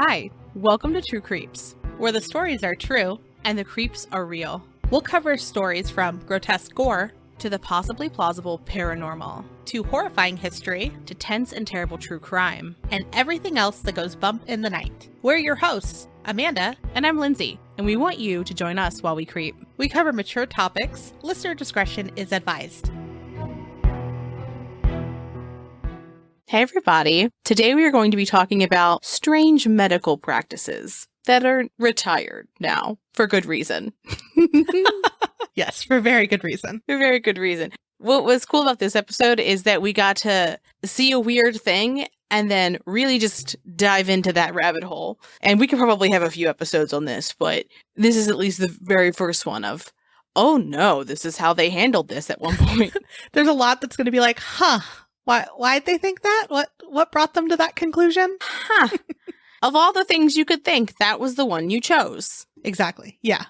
Hi, welcome to True Creeps, where the stories are true and the creeps are real. We'll cover stories from grotesque gore to the possibly plausible paranormal, to horrifying history, to tense and terrible true crime, and everything else that goes bump in the night. We're your hosts, Amanda, and I'm Lindsay, and we want you to join us while we creep. We cover mature topics. Listener discretion is advised. Hey everybody, today we are going to be talking about strange medical practices that are retired now, for good reason. Yes, for very good reason. For very good reason. What was cool about this episode is that we got to see a weird thing and then really just dive into that rabbit hole. And we could probably have a few episodes on this, but this is at least the very first one of, oh no, this is how they handled this at one point. There's a lot that's going to be like, why'd they think that? What brought them to that conclusion? Of all the things you could think, that was the one you chose. Exactly. Yeah.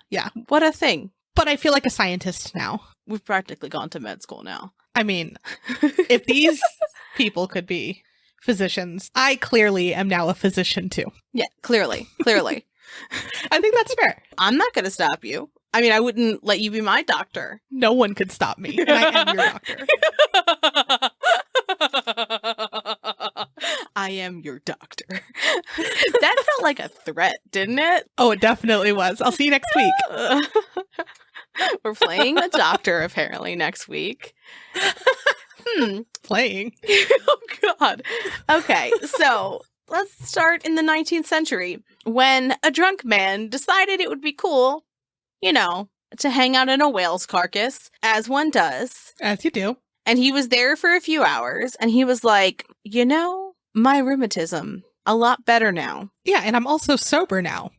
What a thing. But I feel like a scientist now. We've practically gone to med school now. I mean, if these people could be physicians, I clearly am now a physician too. Yeah, clearly. I think that's fair. I'm not going to stop you. I mean, I wouldn't let you be my doctor. No one could stop me, and I am your doctor. I am your doctor. That felt like a threat, didn't it? Oh, it definitely was. I'll see you next week. We're playing a doctor, apparently, next week. Playing? Oh, God. Okay, so let's start in the 19th century, when a drunk man decided it would be cool, to hang out in a whale's carcass, as one does. As you do. And he was there for a few hours, and he was like, my rheumatism, a lot better now. Yeah, and I'm also sober now.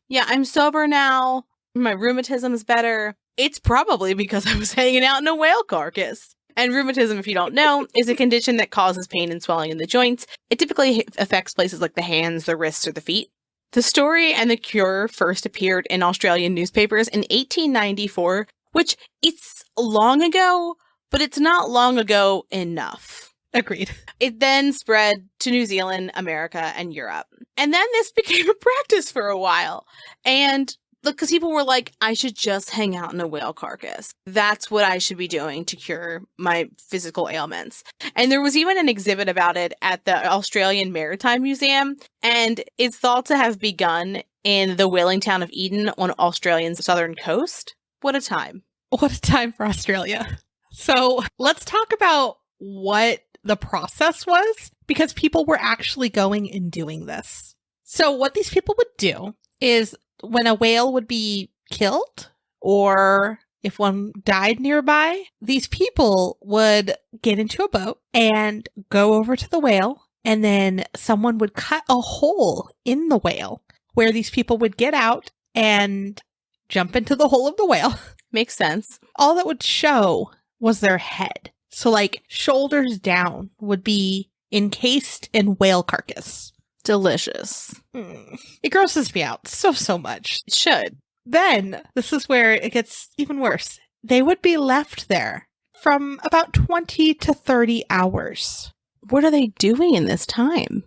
Yeah, I'm sober now. My rheumatism's better. It's probably because I was hanging out in a whale carcass. And rheumatism, if you don't know, is a condition that causes pain and swelling in the joints. It typically affects places like the hands, the wrists, or the feet. The story and the cure first appeared in Australian newspapers in 1894, which it's long ago, but it's not long ago enough. Agreed. It then spread to New Zealand, America, and Europe. And then this became a practice for a while. And because people were like, I should just hang out in a whale carcass. That's what I should be doing to cure my physical ailments. And there was even an exhibit about it at the Australian Maritime Museum. And it's thought to have begun in the whaling town of Eden on Australia's southern coast. What a time. What a time for Australia. So let's talk about what the process was, because people were actually going and doing this. So what these people would do is when a whale would be killed, or if one died nearby, these people would get into a boat and go over to the whale, and then someone would cut a hole in the whale where these people would get out and jump into the hole of the whale. Makes sense. All that would show was their head. So like shoulders down would be encased in whale carcass. Delicious. It grosses me out so much. It should. Then, this is where it gets even worse. They would be left there from about 20 to 30 hours. What are they doing in this time?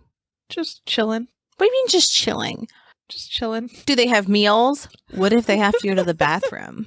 Just chilling. What do you mean just chilling? Just chilling. Do they have meals? What if they have to go to the bathroom?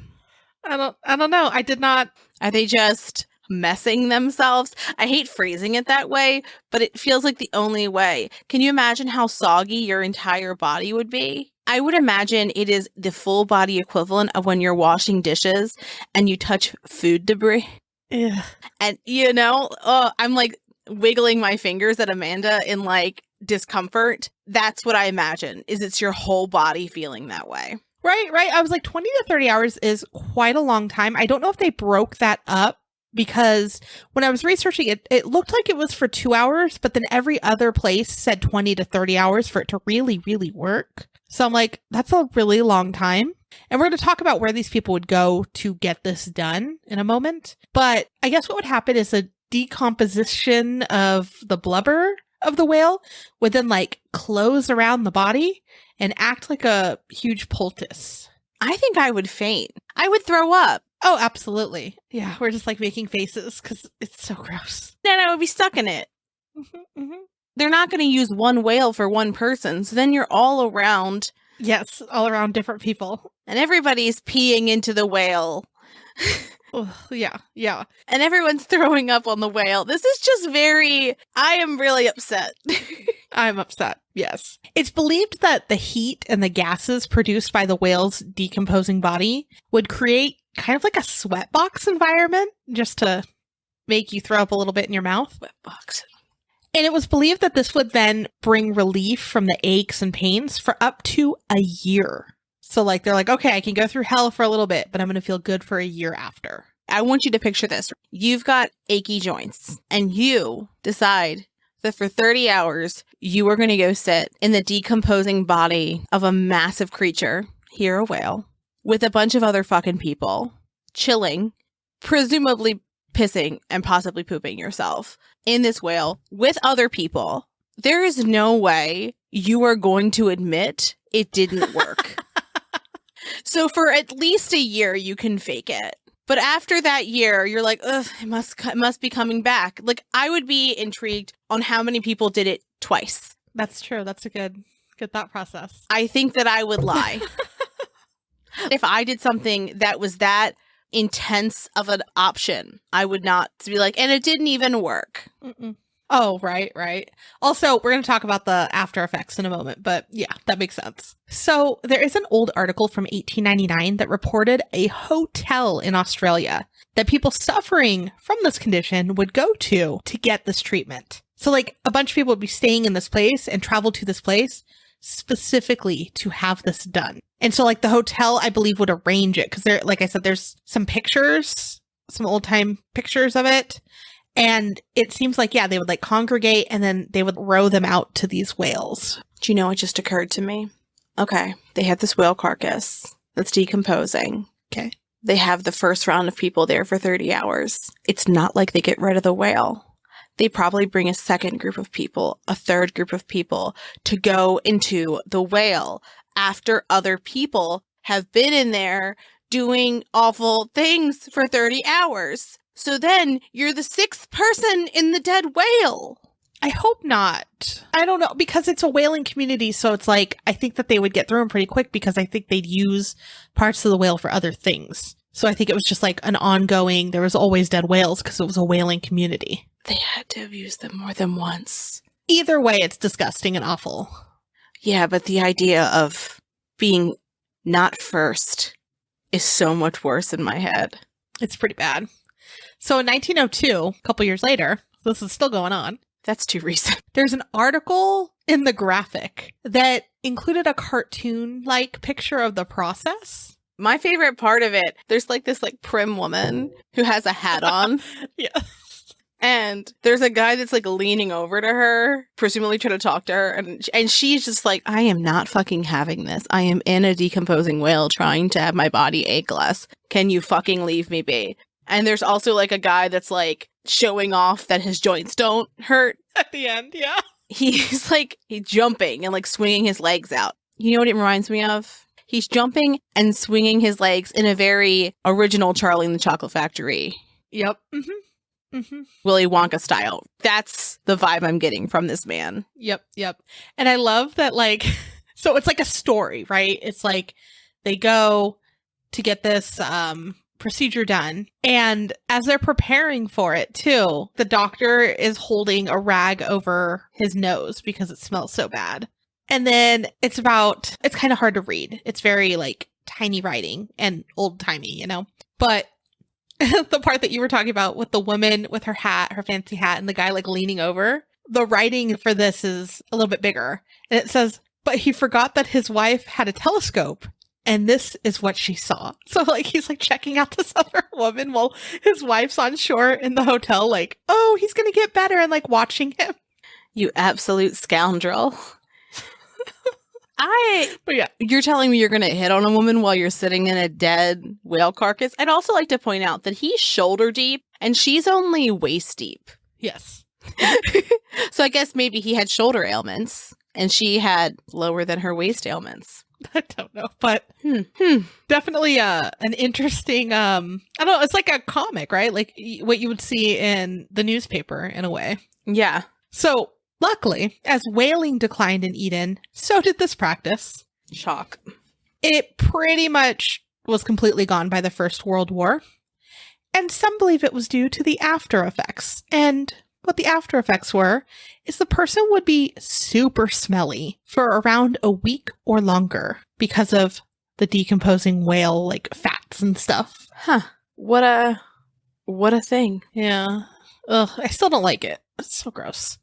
I don't know. I did not. Are they just messing themselves? I hate phrasing it that way, but it feels like the only way. Can you imagine how soggy your entire body would be? I would imagine it is the full body equivalent of when you're washing dishes and you touch food debris. Ugh. And, I'm like wiggling my fingers at Amanda in like discomfort. That's what I imagine, is it's your whole body feeling that way. Right. I was like, 20 to 30 hours is quite a long time. I don't know if they broke that up, because when I was researching it, it looked like it was for 2 hours, but then every other place said 20 to 30 hours for it to really, really work. So I'm like, that's a really long time. And we're going to talk about where these people would go to get this done in a moment. But I guess what would happen is a decomposition of the blubber of the whale would then like close around the body and act like a huge poultice. I think I would faint. I would throw up. Oh, absolutely. Yeah, we're just like making faces because it's so gross. Then I would be stuck in it. they're not going to use one whale for one person. So then you're all around. Yes, all around different people. And everybody's peeing into the whale. Yeah. And everyone's throwing up on the whale. This is just I am really upset. I'm upset, yes. It's believed that the heat and the gases produced by the whale's decomposing body would create kind of like a sweatbox environment just to make you throw up a little bit in your mouth. Sweatbox. And it was believed that this would then bring relief from the aches and pains for up to a year. So like they're like, okay, I can go through hell for a little bit, but I'm going to feel good for a year after. I want you to picture this. You've got achy joints and you decide that for 30 hours, you are going to go sit in the decomposing body of a massive creature, here a whale, with a bunch of other fucking people, chilling, presumably pissing and possibly pooping yourself in this whale with other people. There is no way you are going to admit it didn't work. So for at least a year, you can fake it. But after that year, you're like, ugh, it must be coming back. Like, I would be intrigued on how many people did it twice. That's true. That's a good thought process. I think that I would lie. If I did something that was that intense of an option, I would not be like, and it didn't even work. Mm-mm. Oh, right. Also, we're going to talk about the after effects in a moment, but yeah, that makes sense. So there is an old article from 1899 that reported a hotel in Australia that people suffering from this condition would go to get this treatment. So like a bunch of people would be staying in this place and travel to this place specifically to have this done. And so like the hotel, I believe, would arrange it because there, like I said, there's some pictures, some old time pictures of it. And it seems like, yeah, they would like congregate and then they would row them out to these whales. Do you know what just occurred to me? Okay. They have this whale carcass that's decomposing. Okay. They have the first round of people there for 30 hours. It's not like they get rid of the whale. They probably bring a second group of people, a third group of people to go into the whale after other people have been in there doing awful things for 30 hours. So then you're the sixth person in the dead whale. I hope not. I don't know, because it's a whaling community. So it's like, I think that they would get through them pretty quick because I think they'd use parts of the whale for other things. So I think it was just like an ongoing, there was always dead whales because it was a whaling community. They had to have used them more than once. Either way, it's disgusting and awful. Yeah, but the idea of being not first is so much worse in my head. It's pretty bad. So in 1902, a couple years later, this is still going on. That's too recent. There's an article in the Graphic that included a cartoon-like picture of the process. My favorite part of it, there's like this like prim woman who has a hat on. Yeah. And there's a guy that's like leaning over to her, presumably trying to talk to her. And she's just like, I am not fucking having this. I am in a decomposing whale trying to have my body ache less. Can you fucking leave me be? And there's also like a guy that's like showing off that his joints don't hurt. At the end, yeah. He's like jumping and like swinging his legs out. You know what it reminds me of? He's jumping and swinging his legs in a very original Charlie and the Chocolate Factory. Yep. Mm-hmm. Mm-hmm. Willy Wonka style. That's the vibe I'm getting from this man. Yep. And I love that, like, so it's like a story, right? It's like they go to get this procedure done. And as they're preparing for it too, the doctor is holding a rag over his nose because it smells so bad. And then it's kind of hard to read. It's very like tiny writing and old timey, you know, but the part that you were talking about with the woman with her hat, her fancy hat, and the guy like leaning over, the writing for this is a little bit bigger. And it says, but he forgot that his wife had a telescope. And this is what she saw. So, like, he's, like, checking out this other woman while his wife's on shore in the hotel, like, oh, he's going to get better, and, like, watching him. You absolute scoundrel. But yeah. You're telling me you're going to hit on a woman while you're sitting in a dead whale carcass? I'd also like to point out that he's shoulder deep, and she's only waist deep. Yes. So I guess maybe he had shoulder ailments, and she had lower than her waist ailments. I don't know, but definitely an interesting, I don't know, it's like a comic, right? Like what you would see in the newspaper in a way. Yeah. So Luckily, as whaling declined in Eden, so did this practice. Shock. It pretty much was completely gone by the First World War, and some believe it was due to the after effects. And what the after effects were is the person would be super smelly for around a week or longer because of the decomposing whale like fats and stuff. Huh. What a thing. Yeah. Ugh, I still don't like it. It's so gross.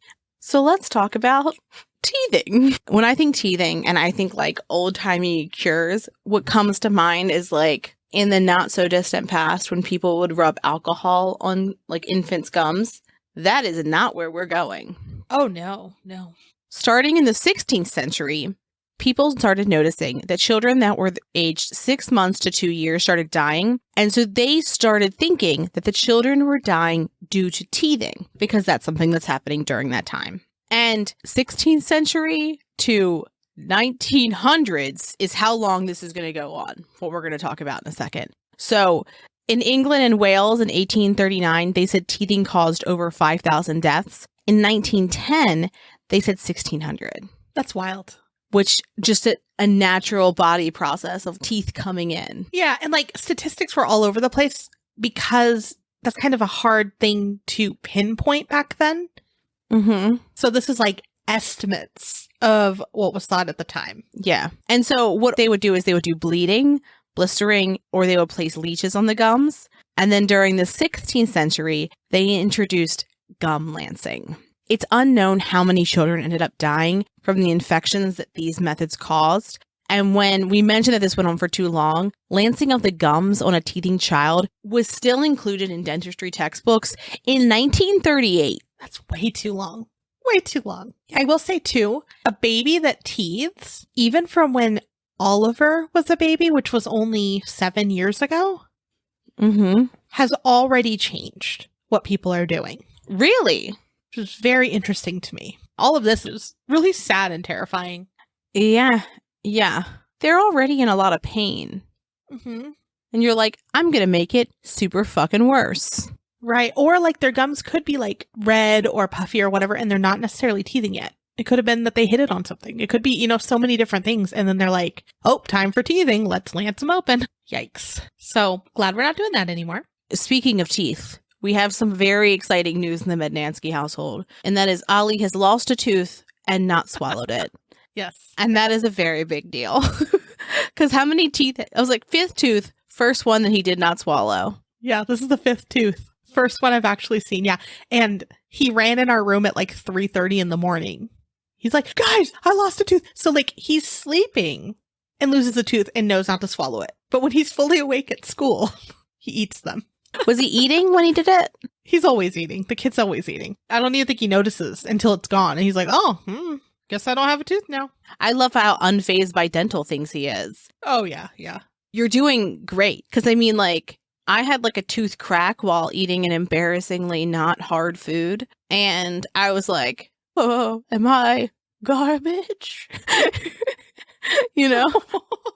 So let's talk about teething. When I think teething and I think like old-timey cures, what comes to mind is like in the not so distant past when people would rub alcohol on like infants' gums. That is not where we're going. Oh, no. Starting in the 16th century, people started noticing that children that were aged 6 months to 2 years started dying. And so they started thinking that the children were dying due to teething because that's something that's happening during that time. And 16th century to 1900s is how long this is going to go on, what we're going to talk about in a second. So in England and Wales in 1839, they said teething caused over 5,000 deaths. In 1910, they said 1,600. That's wild. Which just a natural body process of teeth coming in. Yeah, and like statistics were all over the place because that's kind of a hard thing to pinpoint back then. Mm-hmm. So this is like estimates of what was thought at the time. Yeah. And so what they would do is they would do bleeding, blistering, or they would place leeches on the gums. And then during the 16th century, they introduced gum lancing. It's unknown how many children ended up dying from the infections that these methods caused. And when we mentioned that this went on for too long, lancing of the gums on a teething child was still included in dentistry textbooks in 1938. That's way too long. Way too long. I will say, too, a baby that teethes, even from when Oliver was a baby, which was only 7 years ago, has already changed what people are doing. Really? Which is very interesting to me. All of this is really sad and terrifying. Yeah. They're already in a lot of pain. And you're like, I'm going to make it super fucking worse. Right. Or like their gums could be like red or puffy or whatever, and they're not necessarily teething yet. It could have been that they hit it on something. It could be, so many different things. And then they're like, oh, time for teething. Let's lance them open. Yikes. So glad we're not doing that anymore. Speaking of teeth, we have some very exciting news in the Mednansky household. And that is Ollie has lost a tooth and not swallowed it. Yes. And that is a very big deal. Because how many teeth? I was like, 5th tooth, first one that he did not swallow. Yeah, this is the 5th tooth. First one I've actually seen. Yeah. And he ran in our room at like 3:30 in the morning. He's like, guys, I lost a tooth. So like he's sleeping and loses a tooth and knows not to swallow it. But when he's fully awake at school, he eats them. Was he eating when he did it? He's always eating. The kid's always eating. I don't even think he notices until it's gone. And he's like, oh, guess I don't have a tooth now. I love how unfazed by dental things he is. Oh, yeah. You're doing great. Because I mean, like, I had like a tooth crack while eating an embarrassingly not hard food. And I was like, oh, am I garbage?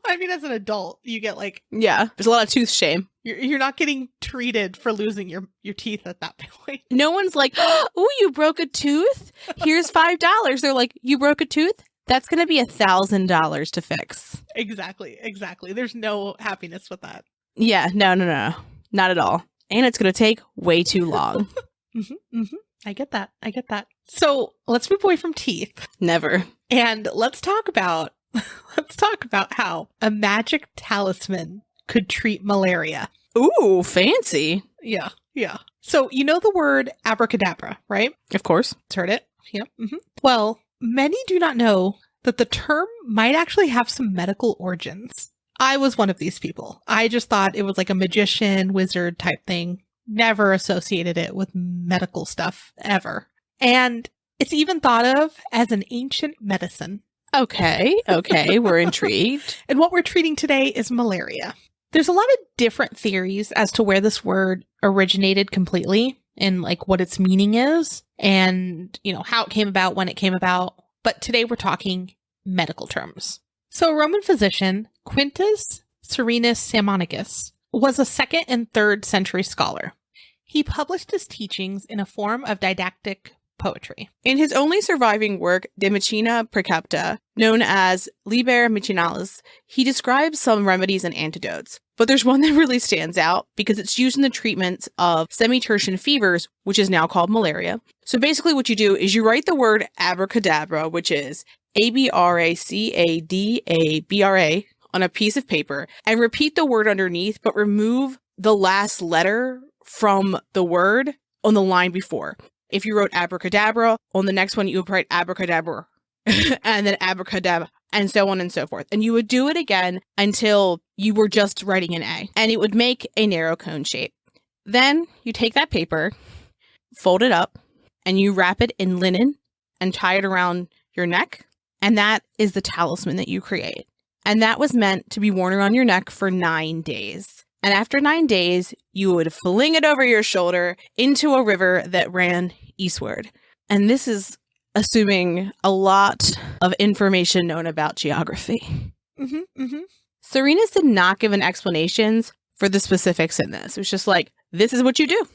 I mean, as an adult, you get like... Yeah, there's a lot of tooth shame. You're not getting treated for losing your teeth at that point. No one's like, oh, you broke a tooth? Here's $5. They're like, you broke a tooth? That's going to be $1,000 to fix. Exactly. There's no happiness with that. Yeah, no. Not at all. And it's going to take way too long. I get that. So let's move away from teeth. Never. And let's talk about how a magic talisman could treat malaria. Ooh, fancy. Yeah. So you know the word abracadabra, right? Of course. Heard it. Yep. Well, many do not know that the term might actually have some medical origins. I was one of these people. I just thought it was like a magician, wizard type thing. Never associated it with medical stuff, ever. And it's even thought of as an ancient medicine. Okay, we're intrigued. And what we're treating today is malaria. There's a lot of different theories as to where this word originated completely and like what its meaning is and, how it came about, when it came about. But today we're talking medical terms. So a Roman physician, Quintus Serenus Sammonicus, was a 2nd and 3rd century scholar. He published his teachings in a form of didactic poetry. In his only surviving work, De Machina Praecepta, known as Liber Machinalis, he describes some remedies and antidotes. But there's one that really stands out because it's used in the treatment of semi-tertian fevers, which is now called malaria. So basically what you do is you write the word abracadabra, which is ABRACADABRA, on a piece of paper and repeat the word underneath, but remove the last letter from the word on the line before. If you wrote abracadabra, on the next one you would write abracadabra and then abracadabra and so on and so forth. And you would do it again until you were just writing an A, and it would make a narrow cone shape. Then you take that paper, fold it up, and you wrap it in linen and tie it around your neck. And that is the talisman that you create. And that was meant to be worn around your neck for 9 days. And after 9 days, you would fling it over your shoulder into a river that ran eastward. And this is assuming a lot of information known about geography. Serenus did not give an explanations for the specifics in this. It was just like, this is what you do.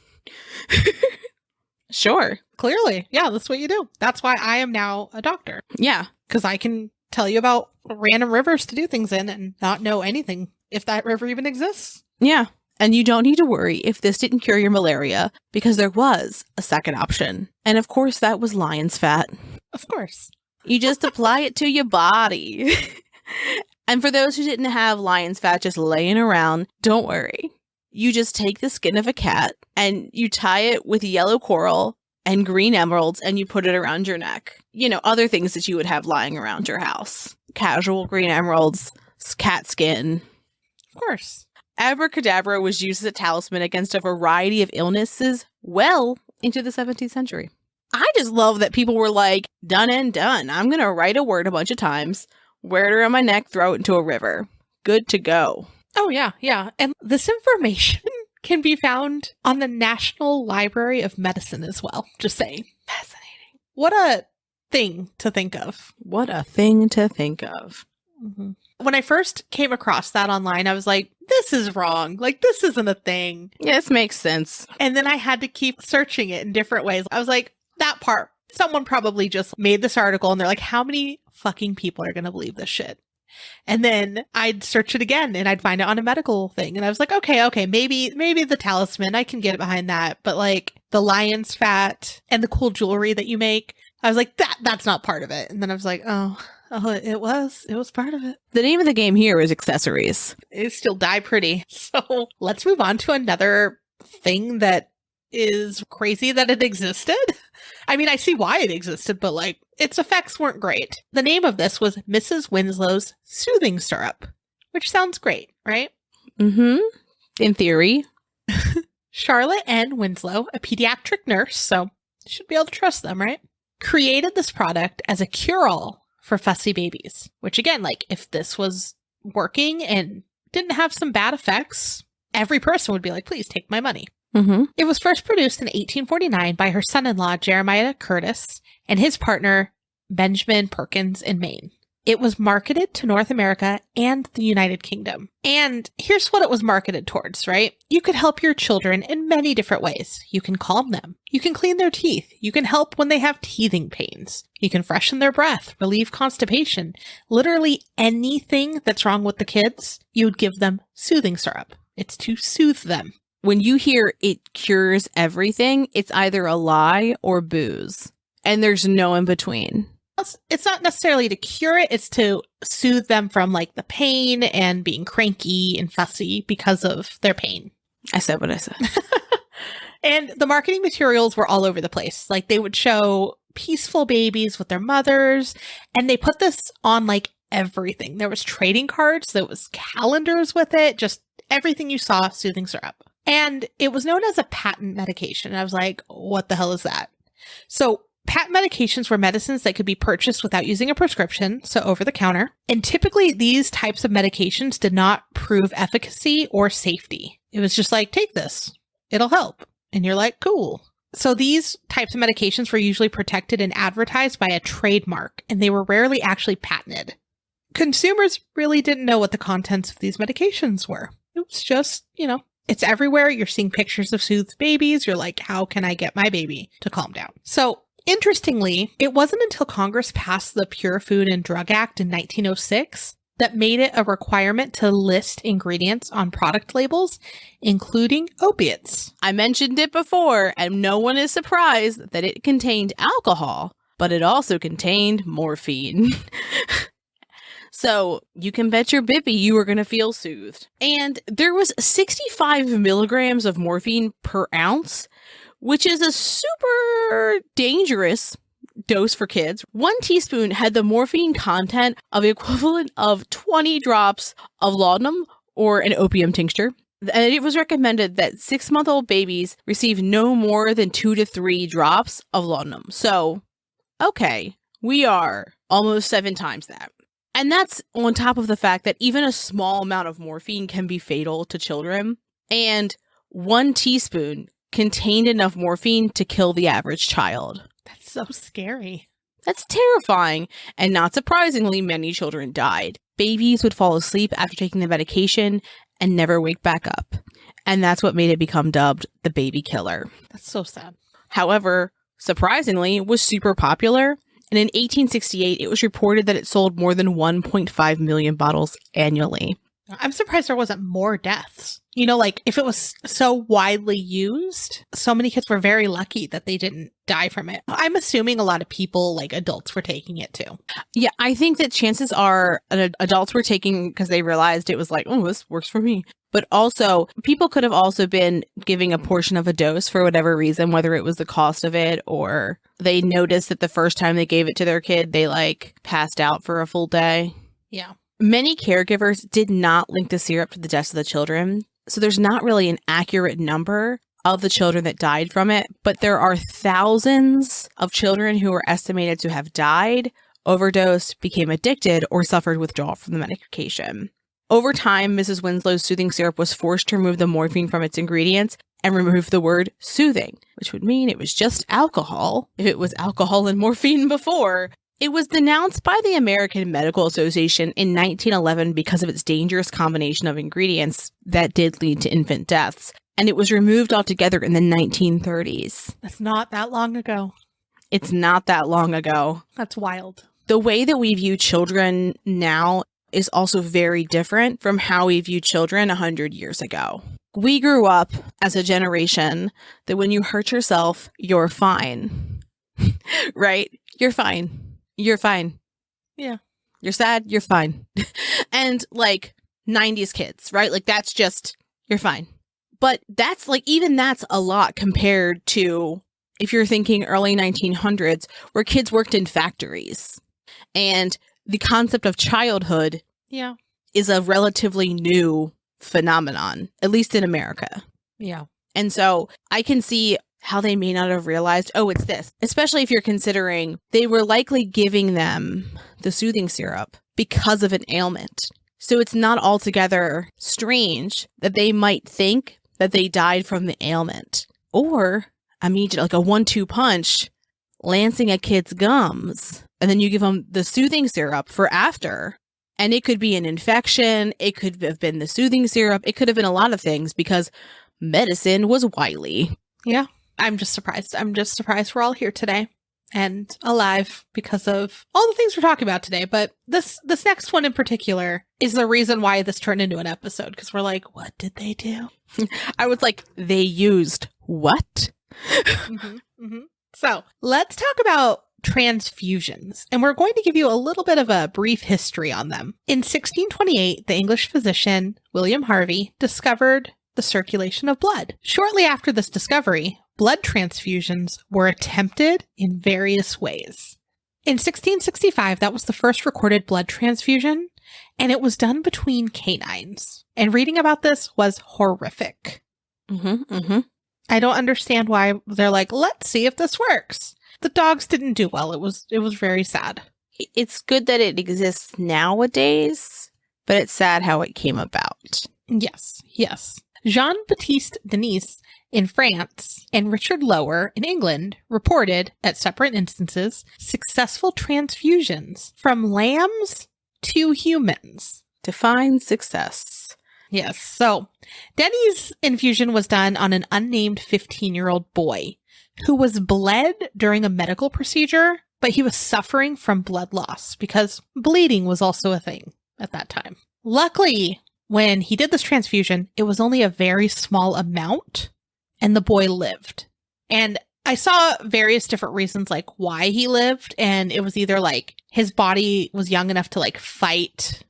Sure. Clearly. Yeah, that's what you do. That's why I am now a doctor. Yeah. Because I can tell you about random rivers to do things in and not know anything if that river even exists. Yeah. And you don't need to worry if this didn't cure your malaria, because there was a second option. And of course, that was lion's fat. Of course. You just apply it to your body. And for those who didn't have lion's fat just laying around, don't worry. You just take the skin of a cat and you tie it with yellow coral and green emeralds and you put it around your neck. You know, other things that you would have lying around your house. Casual green emeralds, cat skin. Of course. Abracadabra was used as a talisman against a variety of illnesses well into the 17th century. I just love that people were like, done and done. I'm going to write a word a bunch of times, wear it around my neck, throw it into a river. Good to go. Oh, yeah, yeah. And this information can be found on the National Library of Medicine as well. Just saying. Fascinating. What a thing to think of. What a thing to think of. Mm-hmm. When I first came across that online, I was like, this is wrong. Like, this isn't a thing. Yeah, this makes sense. And then I had to keep searching it in different ways. I was like, that part, someone probably just made this article and they're like, how many fucking people are going to believe this shit? And then I'd search it again and I'd find it on a medical thing. And I was like, okay, maybe the talisman, I can get behind that. But like the lion's fat and the cool jewelry that you make, I was like, that's not part of it. And then I was like, oh, it was part of it. The name of the game here is accessories. It still die pretty. So let's move on to another thing that is crazy that it existed. I mean, I see why it existed, but like its effects weren't great. The name of this was Mrs. Winslow's Soothing Syrup, which sounds great, right? Mm-hmm. In theory. Charlotte N. Winslow, a pediatric nurse, so you should be able to trust them, right? Created this product as a cure-all for fussy babies, which again, like if this was working and didn't have some bad effects, every person would be like, please take my money. Mm-hmm. It was first produced in 1849 by her son-in-law, Jeremiah Curtis, and his partner, Benjamin Perkins in Maine. It was marketed to North America and the United Kingdom. And here's what it was marketed towards, right? You could help your children in many different ways. You can calm them. You can clean their teeth. You can help when they have teething pains. You can freshen their breath, relieve constipation. Literally anything that's wrong with the kids, you would give them soothing syrup. It's to soothe them. When you hear it cures everything, it's either a lie or booze. And there's no in between. It's not necessarily to cure it. It's to soothe them from like the pain and being cranky and fussy because of their pain. I said what I said. And the marketing materials were all over the place. Like they would show peaceful babies with their mothers, and they put this on like everything. There was trading cards, there was calendars with it, just everything you saw, soothing syrup. And it was known as a patent medication. And I was like, what the hell is that? So patent medications were medicines that could be purchased without using a prescription, so over the counter. And typically these types of medications did not prove efficacy or safety. It was just like, take this, it'll help. And you're like, cool. So these types of medications were usually protected and advertised by a trademark, and they were rarely actually patented. Consumers really didn't know what the contents of these medications were. It was just, it's everywhere. You're seeing pictures of soothed babies. You're like, how can I get my baby to calm down? So Interestingly, it wasn't until Congress passed the Pure Food and Drug Act in 1906 that made it a requirement to list ingredients on product labels, including opiates. I mentioned it before, and no one is surprised that it contained alcohol, but it also contained morphine. So you can bet your bippy you were going to feel soothed. And there was 65 milligrams of morphine per ounce, which is a super dangerous dose for kids. 1 teaspoon had the morphine content of the equivalent of 20 drops of laudanum or an opium tincture. And it was recommended that 6-month-old babies receive no more than 2 to 3 drops of laudanum. So, okay, we are almost 7 times that. And that's on top of the fact that even a small amount of morphine can be fatal to children. And 1 teaspoon contained enough morphine to kill the average child. That's so scary. That's terrifying. And not surprisingly, many children died. Babies would fall asleep after taking the medication and never wake back up. And that's what made it become dubbed the baby killer. That's so sad. However, surprisingly, it was super popular. And in 1868, it was reported that it sold more than 1.5 million bottles annually. I'm surprised there wasn't more deaths. You know, like if it was so widely used, so many kids were very lucky that they didn't die from it. I'm assuming a lot of people, like adults, were taking it too. Yeah, I think that chances are adults were taking because they realized it was like, oh, this works for me. But also, people could have also been giving a portion of a dose for whatever reason, whether it was the cost of it or they noticed that the first time they gave it to their kid, they like passed out for a full day. Yeah. Many caregivers did not link the syrup to the deaths of the children. So there's not really an accurate number of the children that died from it, but there are thousands of children who are estimated to have died, overdosed, became addicted, or suffered withdrawal from the medication. Over time, Mrs. Winslow's soothing syrup was forced to remove the morphine from its ingredients and remove the word soothing, which would mean it was just alcohol if it was alcohol and morphine before. It was denounced by the American Medical Association in 1911 because of its dangerous combination of ingredients that did lead to infant deaths, and it was removed altogether in the 1930s. That's not that long ago. It's not that long ago. That's wild. The way that we view children now is also very different from how we view children 100 years ago. We grew up as a generation that when you hurt yourself, you're fine. Right? You're fine. You're fine. Yeah. You're sad, you're fine. And like 90s kids, right? Like that's just, you're fine. But that's like, even that's a lot compared to if you're thinking early 1900s where kids worked in factories. And the concept of childhood is a relatively new phenomenon, at least in America. Yeah. And so I can see how they may not have realized, oh, it's this. Especially if you're considering they were likely giving them the soothing syrup because of an ailment. So it's not altogether strange that they might think that they died from the ailment. Or, immediately, like a 1-2 punch, lancing a kid's gums, and then you give them the soothing syrup for after. And it could be an infection. It could have been the soothing syrup. It could have been a lot of things because medicine was wily. Yeah. I'm just surprised. I'm just surprised we're all here today and alive because of all the things we're talking about today. But this next one in particular is the reason why this turned into an episode, because we're like, what did they do? I was like, they used what? So let's talk about transfusions, and we're going to give you a little bit of a brief history on them. In 1628, the English physician William Harvey discovered the circulation of blood. Shortly after this discovery, blood transfusions were attempted in various ways. In 1665, that was the first recorded blood transfusion, and it was done between canines. And reading about this was horrific. I don't understand why they're like, let's see if this works. The dogs didn't do well. It was very sad. It's good that it exists nowadays, but it's sad how it came about. Yes. Jean-Baptiste Denis in France and Richard Lower in England reported, at separate instances, successful transfusions from lambs to humans. Define success. Yes. So, Denny's infusion was done on an unnamed 15-year-old boy who was bled during a medical procedure, but he was suffering from blood loss because bleeding was also a thing at that time. Luckily, when he did this transfusion, it was only a very small amount and the boy lived. And I saw various different reasons like why he lived, and it was either like his body was young enough to like fight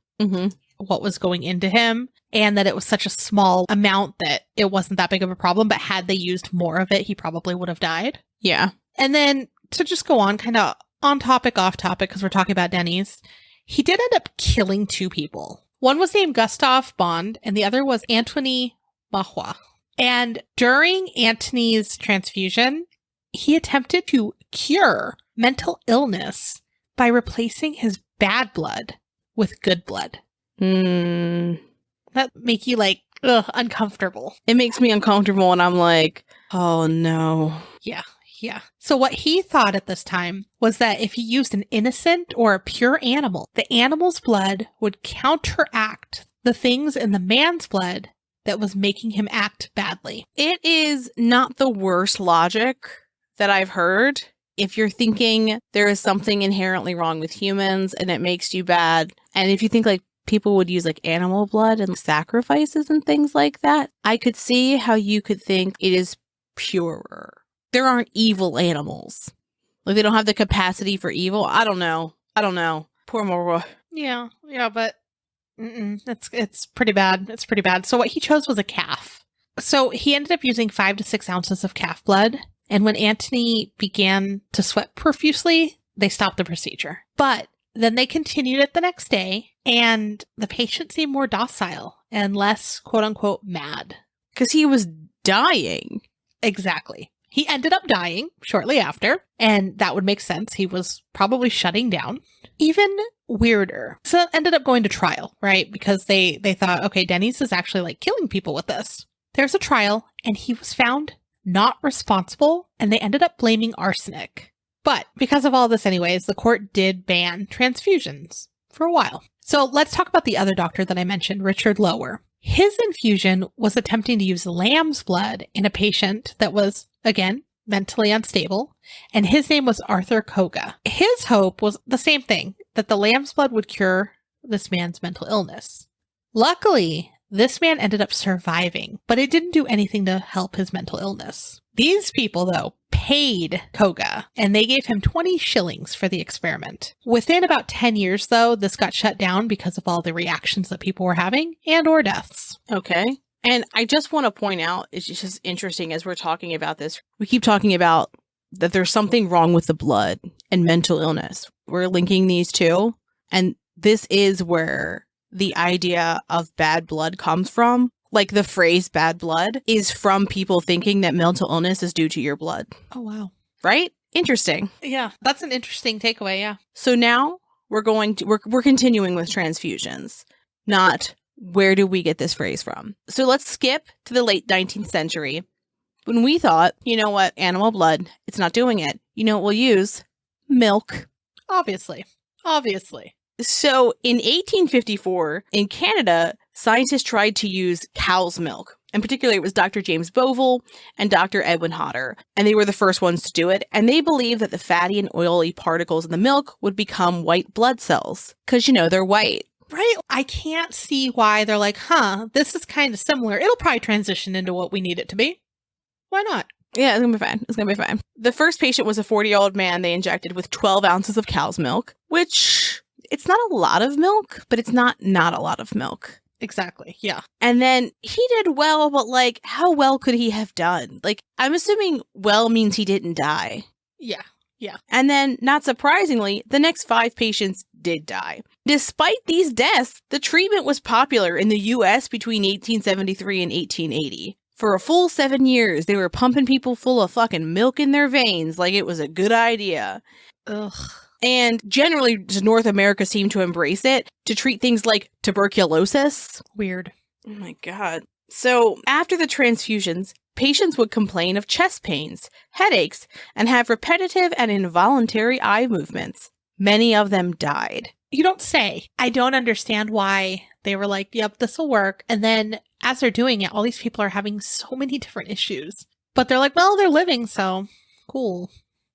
what was going into him, and that it was such a small amount that it wasn't that big of a problem, but had they used more of it, he probably would have died. Yeah. And then to just go on kind of on topic, off topic, because we're talking about Denny's, he did end up killing 2 people. One was named Gustav Bond, and the other was Anthony Mahua. And during Antony's transfusion, he attempted to cure mental illness by replacing his bad blood with good blood. That make you like, uncomfortable. It makes me uncomfortable and I'm like, oh no. Yeah. So what he thought at this time was that if he used an innocent or a pure animal, the animal's blood would counteract the things in the man's blood that was making him act badly. It is not the worst logic that I've heard. If you're thinking there is something inherently wrong with humans and it makes you bad, and if you think like people would use like animal blood and sacrifices and things like that, I could see how you could think it is purer. There aren't evil animals. Like they don't have the capacity for evil. I don't know. Poor Morroy. Yeah, but it's pretty bad. It's pretty bad. So what he chose was a calf. So he ended up using 5 to 6 ounces of calf blood. And when Antony began to sweat profusely, they stopped the procedure. But then they continued it the next day, and the patient seemed more docile and less, quote unquote, mad. Because he was dying. Exactly. He ended up dying shortly after, and that would make sense. He was probably shutting down. Even weirder. So ended up going to trial, right? Because they thought, okay, Denny's is actually like killing people with this. There's a trial, and he was found not responsible, and they ended up blaming arsenic. But because of all this anyways, the court did ban transfusions for a while. So let's talk about the other doctor that I mentioned, Richard Lower. His infusion was attempting to use lamb's blood in a patient that was, again, mentally unstable, and his name was Arthur Koga. His hope was the same thing, that the lamb's blood would cure this man's mental illness. Luckily, this man ended up surviving, but it didn't do anything to help his mental illness. These people, though, paid Koga, and they gave him 20 shillings for the experiment. Within about 10 years, though, this got shut down because of all the reactions that people were having and or deaths. Okay. And I just want to point out, it's just interesting as we're talking about this, we keep talking about that there's something wrong with the blood and mental illness. We're linking these two, and this is where the idea of bad blood comes from. Like the phrase bad blood is from people thinking that mental illness is due to your blood. Oh, wow. Right? Interesting. Yeah, that's an interesting takeaway, yeah. So now we're continuing with transfusions, not where do we get this phrase from? So let's skip to the late 19th century when we thought, you know what, animal blood, it's not doing it. You know what we'll use? Milk. Obviously. So in 1854, in Canada, scientists tried to use cow's milk. In particular, it was Dr. James Bovell and Dr. Edwin Hodder, and they were the first ones to do it. And they believed that the fatty and oily particles in the milk would become white blood cells because, you know, they're white. Right? I can't see why they're like, this is kind of similar. It'll probably transition into what we need it to be. Why not? Yeah, it's going to be fine. The first patient was a 40-year-old man they injected with 12 ounces of cow's milk, which it's not a lot of milk, but it's not a lot of milk. Exactly. Yeah. And then he did well, but like, how well could he have done? Like, I'm assuming well means he didn't die. Yeah. And then, not surprisingly, the next 5 patients did die. Despite these deaths, the treatment was popular in the U.S. between 1873 and 1880. For a full 7 years, they were pumping people full of fucking milk in their veins like it was a good idea. Ugh. And generally, North America seemed to embrace it to treat things like tuberculosis. Weird. Oh my God. So after the transfusions, patients would complain of chest pains, headaches, and have repetitive and involuntary eye movements. Many of them died. You don't say. I don't understand why they were like, yep, this will work. And then as they're doing it, all these people are having so many different issues. But they're like, well, they're living, so cool.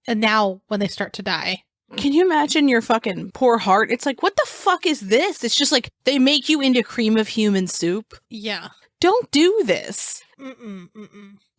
And now when they start to die. Can you imagine your fucking poor heart? It's like, what the fuck is this? It's just like, they make you into cream of human soup. Yeah. Don't do this.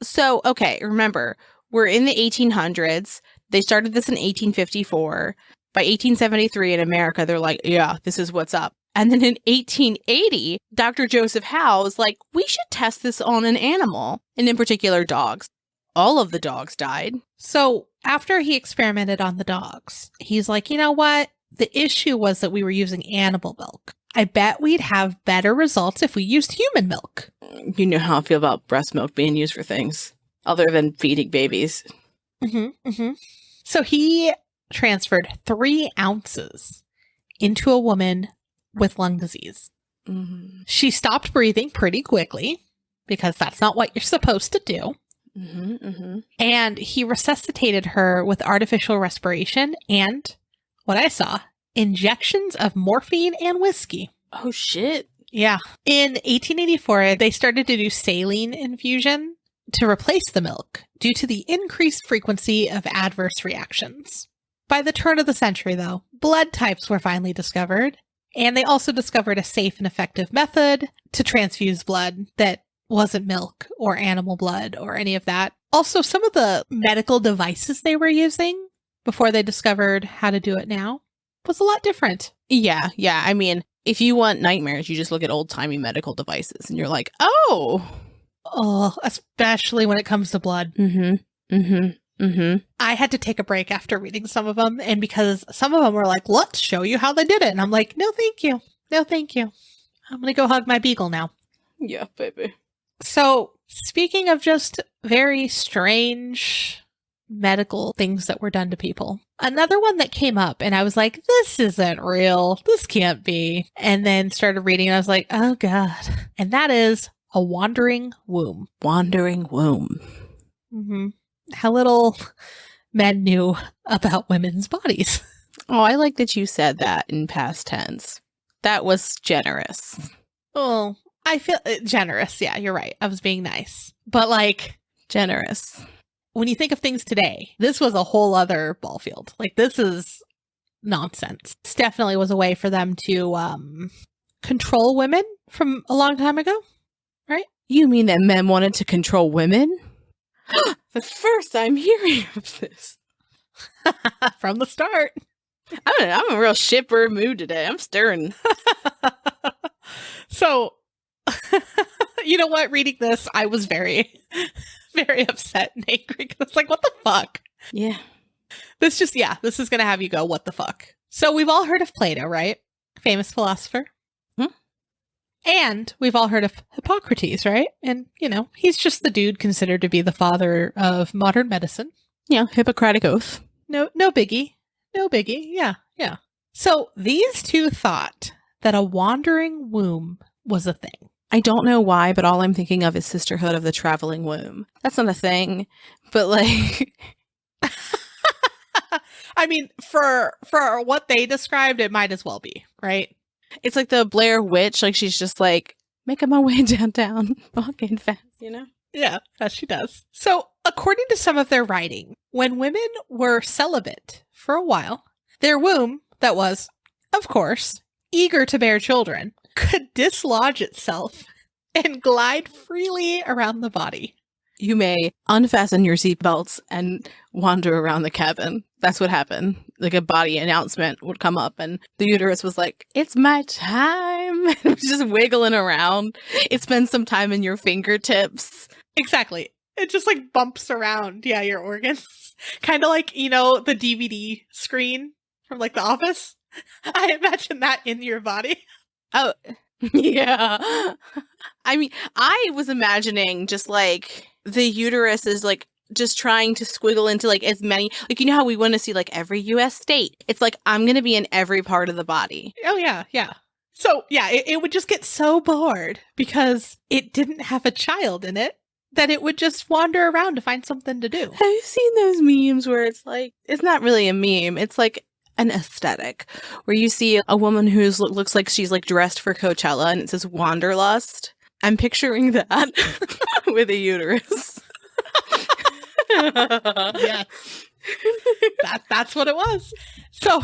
So, okay, remember, we're in the 1800s. They started this in 1854. By 1873 in America, they're like, yeah, this is what's up. And then in 1880, Dr. Joseph Howe is like, we should test this on an animal, and in particular, dogs. All of the dogs died. So after he experimented on the dogs, he's like, you know what? The issue was that we were using animal milk. I bet we'd have better results if we used human milk. You know how I feel about breast milk being used for things other than feeding babies. So he transferred 3 ounces into a woman with lung disease. She stopped breathing pretty quickly because that's not what you're supposed to do. And he resuscitated her with artificial respiration and, what I saw, injections of morphine and whiskey. Oh, shit. Yeah. In 1884, they started to do saline infusion to replace the milk due to the increased frequency of adverse reactions. By the turn of the century, though, blood types were finally discovered, and they also discovered a safe and effective method to transfuse blood that wasn't milk or animal blood or any of that. Also, some of the medical devices they were using before they discovered how to do it now was a lot different. Yeah. I mean, if you want nightmares, you just look at old-timey medical devices, and you're like, oh, especially when it comes to blood. I had to take a break after reading some of them, and because some of them were like, let's show you how they did it. And I'm like, no, thank you. No, thank you. I'm going to go hug my beagle now. Yeah, baby. So, speaking of just very strange medical things that were done to people, another one that came up, and I was like, this isn't real. This can't be. And then started reading, and I was like, oh, God. And that is a wandering womb. Wandering womb. How little men knew about women's bodies. Oh, I like that you said that in past tense. That was generous. Oh, I feel generous. Yeah, you're right. I was being nice. But like, generous. When you think of things today, this was a whole other ball field. Like, this is nonsense. This definitely was a way for them to control women from a long time ago, right? You mean that men wanted to control women? The first I'm hearing of this. From the start. I'm in a real shipper mood today. I'm stirring. So, you know what? Reading this, I was very, very upset and angry because I was like, what the fuck? Yeah. This is going to have you go, what the fuck? So we've all heard of Plato, right? Famous philosopher. And we've all heard of Hippocrates, right? And, you know, he's just the dude considered to be the father of modern medicine. Yeah, Hippocratic Oath. No biggie. No biggie. Yeah. So these two thought that a wandering womb was a thing. I don't know why, but all I'm thinking of is Sisterhood of the Traveling Womb. That's not a thing, but like... I mean, for what they described, it might as well be, right? It's like the Blair Witch, like she's just like, making my way downtown, walking fast, you know? Yeah, as she does. So, according to some of their writing, when women were celibate for a while, their womb, that was, of course, eager to bear children, could dislodge itself and glide freely around the body. You may unfasten your seatbelts and wander around the cabin. That's what happened. Like a body announcement would come up and the uterus was like, it's my time. It was just wiggling around. It spends some time in your fingertips. Exactly. It just like bumps around. Yeah, your organs. Kind of like, you know, the DVD screen from like The Office. I imagine that in your body. Oh, yeah. I mean, I was imagining just like the uterus is like just trying to squiggle into like as many, like, you know how we want to see like every US state. It's like, I'm going to be in every part of the body. Oh, yeah. So, yeah, it would just get so bored because it didn't have a child in it that it would just wander around to find something to do. Have you seen those memes where it's like, it's not really a meme. It's like an aesthetic where you see a woman who looks like she's like dressed for Coachella and it says wanderlust. I'm picturing that with a uterus. Yes. That's what it was. So,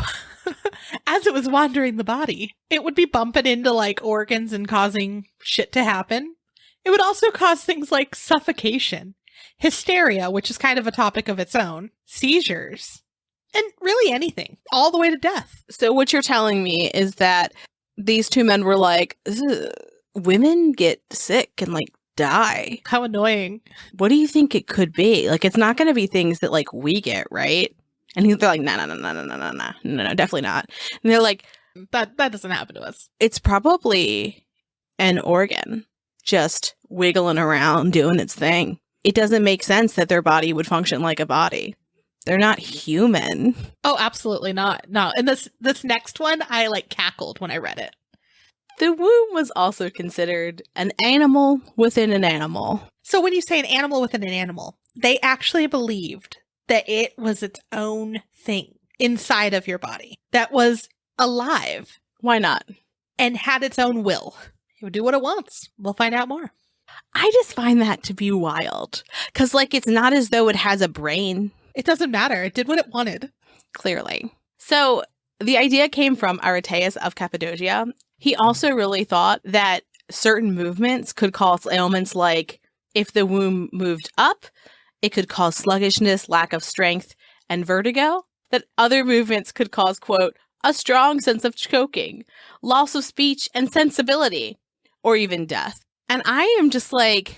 as it was wandering the body, it would be bumping into like organs and causing shit to happen. It would also cause things like suffocation, hysteria, which is kind of a topic of its own, seizures, and really anything, all the way to death. So what you're telling me is that these two men were like, "Ugh, women get sick and like die. How annoying. What do you think it could be? Like, it's not going to be things that like we get, right?" And they're like, no, definitely not. And they're like, That doesn't happen to us. it's probably an organ just wiggling around doing its thing. It doesn't make sense that their body would function like a body. They're not human. Oh, absolutely not. No. And this next one, I like cackled when I read it. The womb was also considered an animal within an animal. So when you say an animal within an animal, they actually believed that it was its own thing inside of your body that was alive Why not? and had its own will. It would do what it wants. We'll find out more. I just find that to be wild. Because, like, it's not as though it has a brain, It doesn't matter. It did what it wanted. clearly. So the idea came from Areteus of Cappadocia. He also really thought that certain movements could cause ailments like if the womb moved up, it could cause sluggishness, lack of strength, and vertigo. That other movements could cause, quote, a strong sense of choking, loss of speech and sensibility, or even death. And I am just like,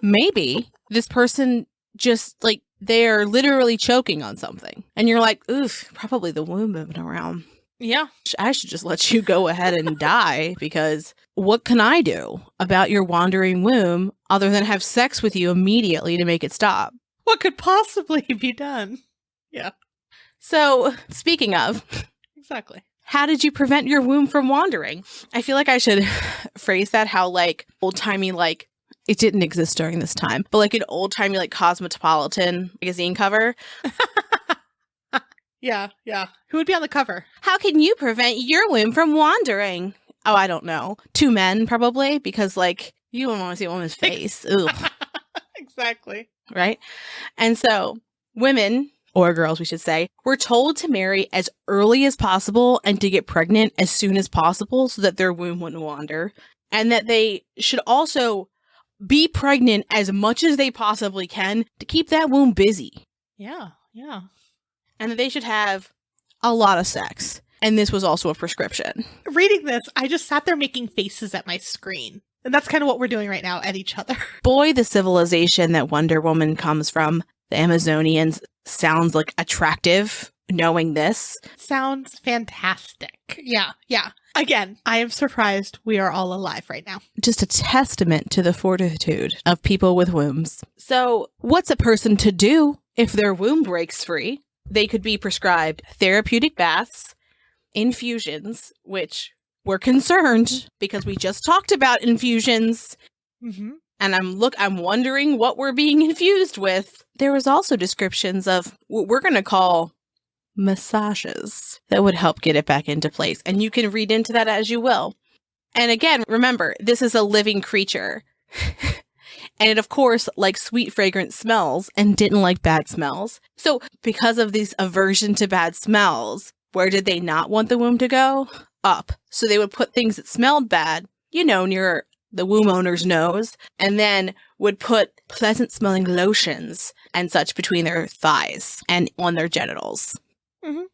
maybe this person just like, they're literally choking on something. And you're like, oof, probably the womb moving around. Yeah. I should just let you go ahead and die, because what can I do about your wandering womb other than have sex with you immediately to make it stop? What could possibly be done? Yeah, So, speaking of, exactly. how did you prevent your womb from wandering? I feel like I should phrase that how like old-timey, like, it didn't exist during this time, but like an old-timey like Cosmopolitan magazine cover. Yeah, yeah. Who would be on the cover? How can you prevent your womb from wandering? Oh, I don't know. Two men, probably, because like you don't want to see a woman's face. Ugh, Exactly. right? And so women, or girls, we should say, were told to marry as early as possible and to get pregnant as soon as possible so that their womb wouldn't wander. And that they should also be pregnant as much as they possibly can to keep that womb busy. Yeah, yeah. And that they should have a lot of sex. And this was also a prescription. Reading this, I just sat there making faces at my screen. And that's kind of what we're doing right now at each other. Boy, the civilization that Wonder Woman comes from, the Amazonians, sounds like attractive knowing this. Sounds fantastic. Yeah, yeah. Again, I am surprised we are all alive right now. Just a testament to the fortitude of people with wombs. So, what's a person to do if their womb breaks free? They could be prescribed therapeutic baths, infusions, which we're concerned because we just talked about infusions. Mm-hmm. And I'm wondering what we're being infused with. There was also descriptions of what we're going to call massages that would help get it back into place. And you can read into that as you will. And again, remember, this is a living creature. And it, of course, likes sweet, fragrant smells and didn't like bad smells. So because of this aversion to bad smells, where did they not want the womb to go? Up. So they would put things that smelled bad, near the womb owner's nose, and then would put pleasant smelling lotions and such between their thighs and on their genitals. Mm-hmm.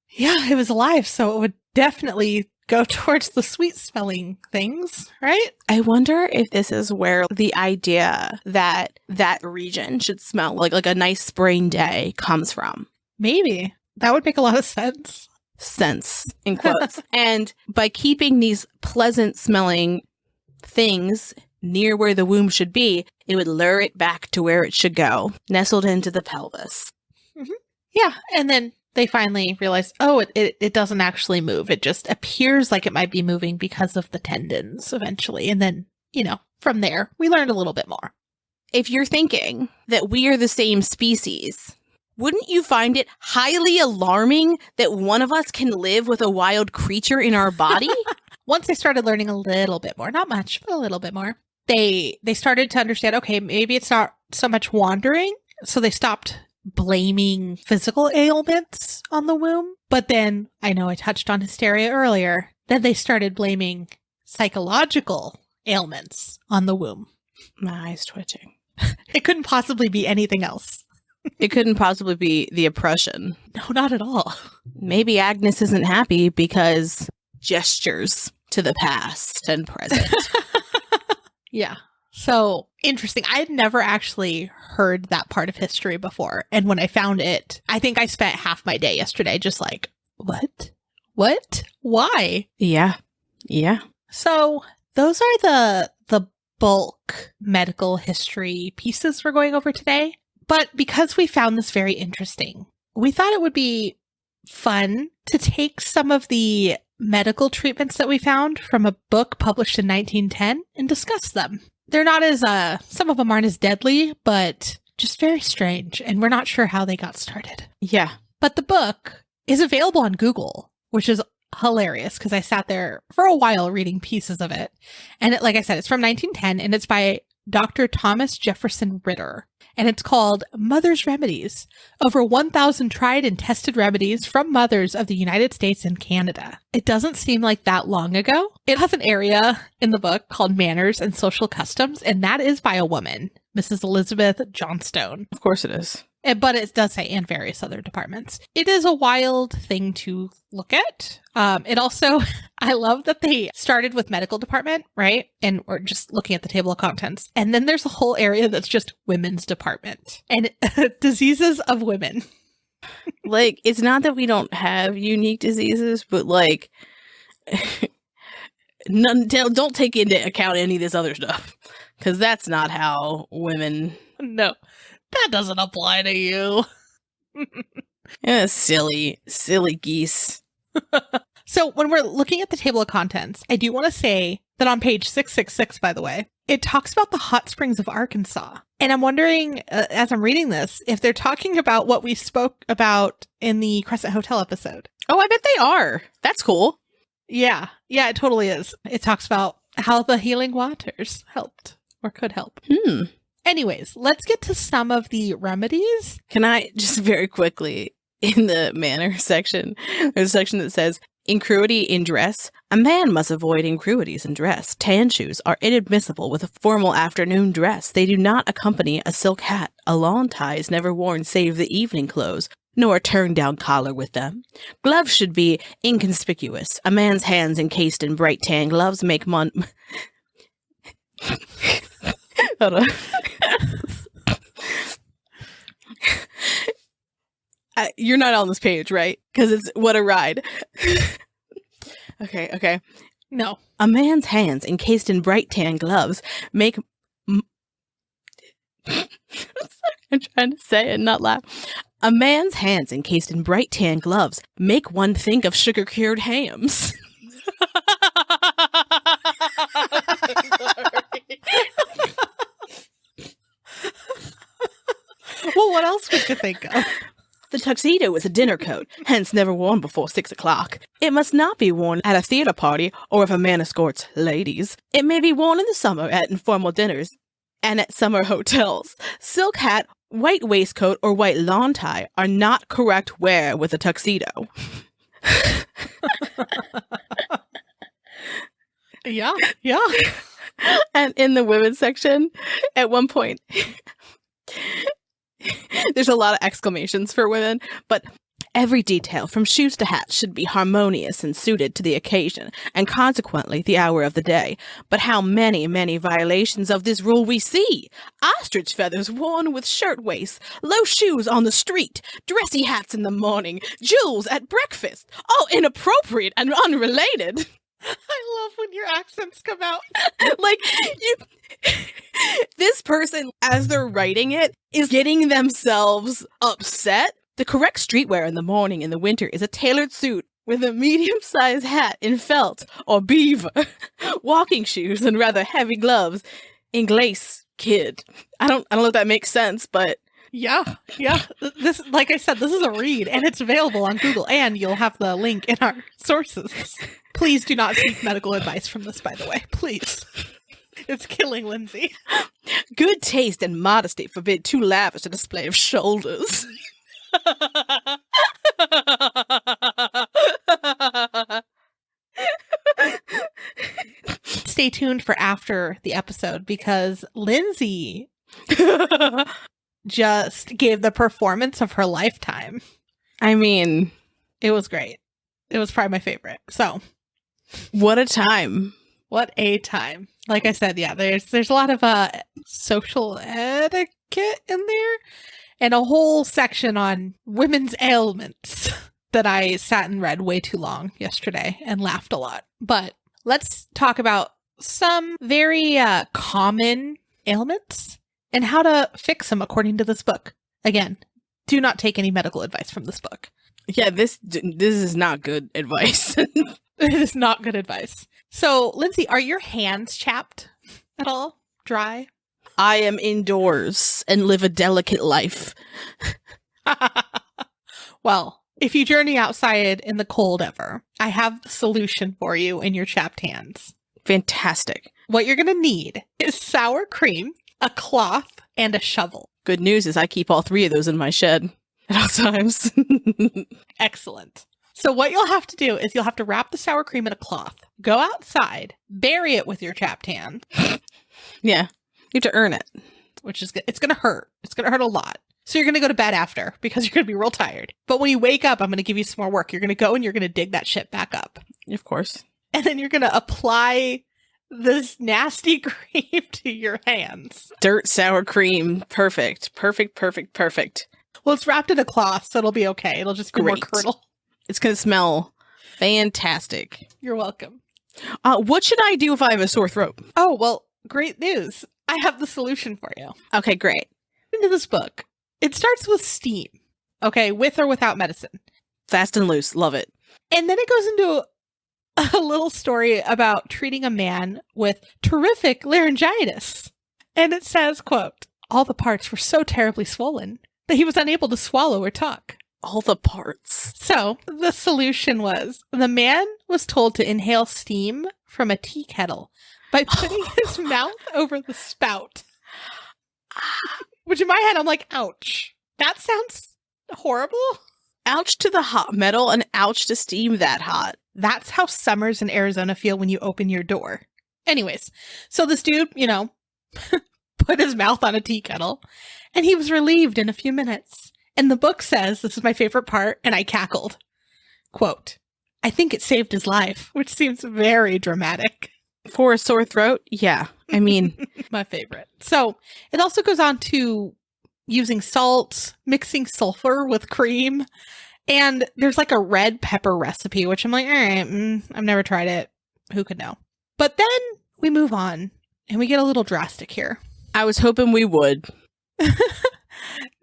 Yeah, it was alive, so it would definitely go towards the sweet smelling things, right? I wonder if this is where the idea that that region should smell like a nice spring day comes from. Maybe. That would make a lot of sense. Sense, in quotes. And by keeping these pleasant smelling things near where the womb should be, it would lure it back to where it should go, nestled into the pelvis. Mm-hmm. Yeah, and then they finally realized, it doesn't actually move. It just appears like it might be moving because of the tendons eventually. And then, from there, we learned a little bit more. If you're thinking that we are the same species, wouldn't you find it highly alarming that one of us can live with a wild creature in our body? Once they started learning a little bit more, not much, but a little bit more, they started to understand, okay, maybe it's not so much wandering So they stopped blaming physical ailments on the womb. But then, I know I touched on hysteria earlier, then they started blaming psychological ailments on the womb. My eyes twitching. It couldn't possibly be anything else. It couldn't possibly be the oppression. No, not at all. Maybe Agnes isn't happy because gestures to the past and present. Yeah. So interesting. I had never actually heard that part of history before. And when I found it, I think I spent half my day yesterday just like, what? What? Why? Yeah. Yeah. So those are the bulk medical history pieces we're going over today. But because we found this very interesting, we thought it would be fun to take some of the medical treatments that we found from a book published in 1910 and discuss them. They're not as, some of them aren't as deadly, but just very strange. And we're not sure how they got started. Yeah. But the book is available on Google, which is hilarious because I sat there for a while reading pieces of it. And like I said, it's from 1910 and it's by Dr. Thomas Jefferson Ritter. And it's called Mother's Remedies, over 1,000 tried and tested remedies from mothers of the United States and Canada. It doesn't seem like that long ago. It has an area in the book called Manners and Social Customs, and that is by a woman, Mrs. Elizabeth Johnstone. Of course it is. But it does say, and various other departments. It is a wild thing to look at. It also, I love that they started with medical department, right? And we're just looking at the table of contents. And then there's a whole area that's just women's department and diseases of women. Like, it's not that we don't have unique diseases, but like, don't take into account any of this other stuff. Because that's not how women... No. That doesn't apply to you. Yeah, silly geese. So when we're looking at the table of contents, I do want to say that on page 666, by the way, it talks about the hot springs of Arkansas. And I'm wondering, as I'm reading this, if they're talking about what we spoke about in the Crescent Hotel episode. Oh, I bet they are. That's cool. Yeah. Yeah, it totally is. It talks about how the healing waters helped or could help. Anyways, let's get to some of the remedies. Can I just very quickly, in the manner section, there's a section that says, incruity in dress. A man must avoid incruities in dress. Tan shoes are inadmissible with a formal afternoon dress. They do not accompany a silk hat. A lawn tie is never worn save the evening clothes, nor a turned-down collar with them. Gloves should be inconspicuous. A man's hands encased in bright tan gloves make Hold on. You're not on this page, right? Because it's what a ride. Okay. No. A man's hands encased in bright tan gloves make... I'm trying to say it and not laugh. A man's hands encased in bright tan gloves make one think of sugar-cured hams. Well, what else would you think of? The tuxedo is a dinner coat, hence never worn before 6 o'clock. It must not be worn at a theater party or if a man escorts ladies. It may be worn in the summer at informal dinners and at summer hotels. Silk hat, white waistcoat, or white lawn tie are not correct wear with a tuxedo. Yeah. And in the women's section, at one point... There's a lot of exclamations for women, but every detail from shoes to hats should be harmonious and suited to the occasion, and consequently the hour of the day. But how many violations of this rule we see! Ostrich feathers worn with shirt waists, low shoes on the street, dressy hats in the morning, jewels at breakfast, all inappropriate and unrelated. I love when your accents come out. Like, this person, as they're writing it, is getting themselves upset. The correct streetwear in the morning in the winter is a tailored suit with a medium-sized hat in felt or beaver, walking shoes, and rather heavy gloves in glace kid. I don't know if that makes sense, but... Yeah. This, like I said, this is a read, and it's available on Google, and you'll have the link in our sources. Please do not seek medical advice from this, by the way. Please. It's killing Lindsay. Good taste and modesty forbid too lavish a display of shoulders. Stay tuned for after the episode because Lindsay just gave the performance of her lifetime. I mean, it was great. It was probably my favorite. So, what a time. What a time. Like I said, yeah, there's a lot of social etiquette in there and a whole section on women's ailments that I sat and read way too long yesterday and laughed a lot. But let's talk about some very common ailments and how to fix them according to this book. Again, do not take any medical advice from this book. Yeah, this is not good advice. It is not good advice. So, Lindsay, are your hands chapped at all? Dry? I am indoors and live a delicate life. Well, if you journey outside in the cold ever, I have the solution for you in your chapped hands. Fantastic. What you're going to need is sour cream, a cloth, and a shovel. Good news is I keep all three of those in my shed at all times. Excellent. So what you'll have to do is you'll have to wrap the sour cream in a cloth, go outside, bury it with your chapped hand. Yeah, you have to earn it. Which is, it's going to hurt. It's going to hurt a lot. So you're going to go to bed after because you're going to be real tired. But when you wake up, I'm going to give you some more work. You're going to go and you're going to dig that shit back up. Of course. And then you're going to apply this nasty cream to your hands. Dirt, sour cream. Perfect. Perfect, perfect, perfect. Well, it's wrapped in a cloth, so it'll be okay. It'll just be more curdle. It's going to smell fantastic. You're welcome. What should I do if I have a sore throat? Oh, well, great news. I have the solution for you. Okay, great. Into this book, it starts with steam. Okay, with or without medicine. Fast and loose. Love it. And then it goes into a little story about treating a man with terrific laryngitis. And it says, quote, all the parts were so terribly swollen that he was unable to swallow or talk. All the parts. So the solution was the man was told to inhale steam from a tea kettle by putting his mouth over the spout. Which in my head, I'm like, ouch. That sounds horrible. Ouch to the hot metal and ouch to steam that hot. That's how summers in Arizona feel when you open your door. Anyways, so this dude, put his mouth on a tea kettle and he was relieved in a few minutes. And the book says, this is my favorite part, and I cackled, quote, I think it saved his life, which seems very dramatic. For a sore throat? Yeah. I mean, my favorite. So it also goes on to using salt, mixing sulfur with cream. And there's like a red pepper recipe, which I'm like, all right, I've never tried it. Who could know? But then we move on and we get a little drastic here. I was hoping we would.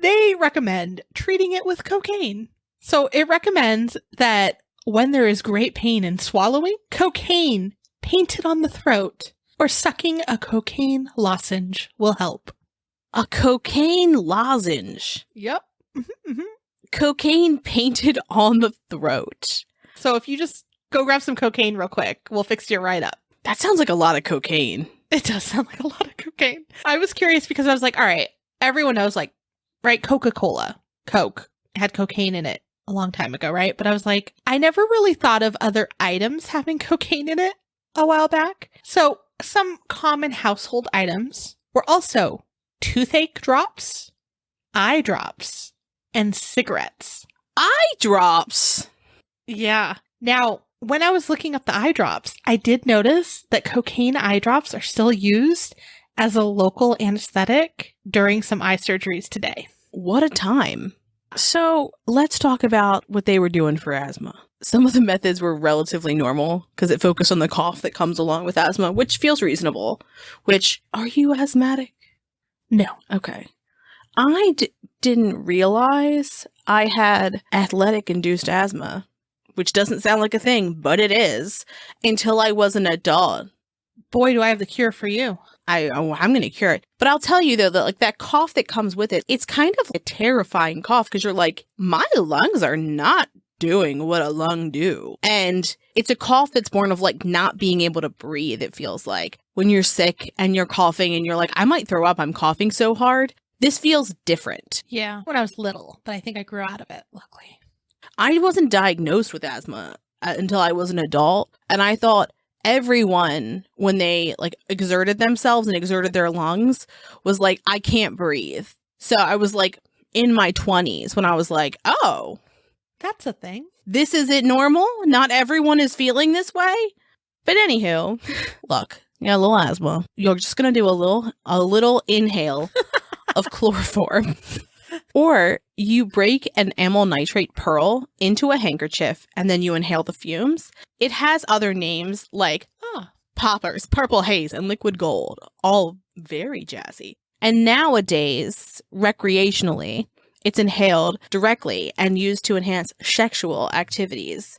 They recommend treating it with cocaine. So it recommends that when there is great pain in swallowing, cocaine painted on the throat or sucking a cocaine lozenge will help. A cocaine lozenge? Yep. Mm-hmm. Cocaine painted on the throat. So if you just go grab some cocaine real quick, we'll fix you right up. That sounds like a lot of cocaine. It does sound like a lot of cocaine. I was curious because I was like, all right, everyone knows, like, right, Coca-Cola, Coke had cocaine in it a long time ago, right? But I was like, I never really thought of other items having cocaine in it a while back. So some common household items were also toothache drops, eye drops, and cigarettes. Eye drops? Yeah. Now, when I was looking up the eye drops, I did notice that cocaine eye drops are still used as a local anesthetic during some eye surgeries today. What a time. So let's talk about what they were doing for asthma. Some of the methods were relatively normal because it focused on the cough that comes along with asthma, which feels reasonable. Are you asthmatic? No. Okay. I didn't realize I had athletic-induced asthma, which doesn't sound like a thing, but it is, until I was an adult. Boy, do I have the cure for you. I'm going to cure it. But I'll tell you, though, that that cough that comes with it, it's kind of a terrifying cough because you're like, my lungs are not doing what a lung do. And it's a cough that's born of like not being able to breathe, it feels like. When you're sick and you're coughing and you're like, I might throw up, I'm coughing so hard. This feels different. Yeah, when I was little, but I think I grew out of it, luckily. I wasn't diagnosed with asthma until I was an adult. And I thought everyone, when they like exerted themselves and exerted their lungs, was like, I can't breathe. So I was like in my 20s when I was like, oh, that's a thing. This isn't normal. Not everyone is feeling this way. But anywho, look, you got a little asthma. You're just going to do a little inhale of chloroform. Or you break an amyl nitrate pearl into a handkerchief and then you inhale the fumes. It has other names like poppers, purple haze, and liquid gold. All very jazzy. And nowadays, recreationally, it's inhaled directly and used to enhance sexual activities.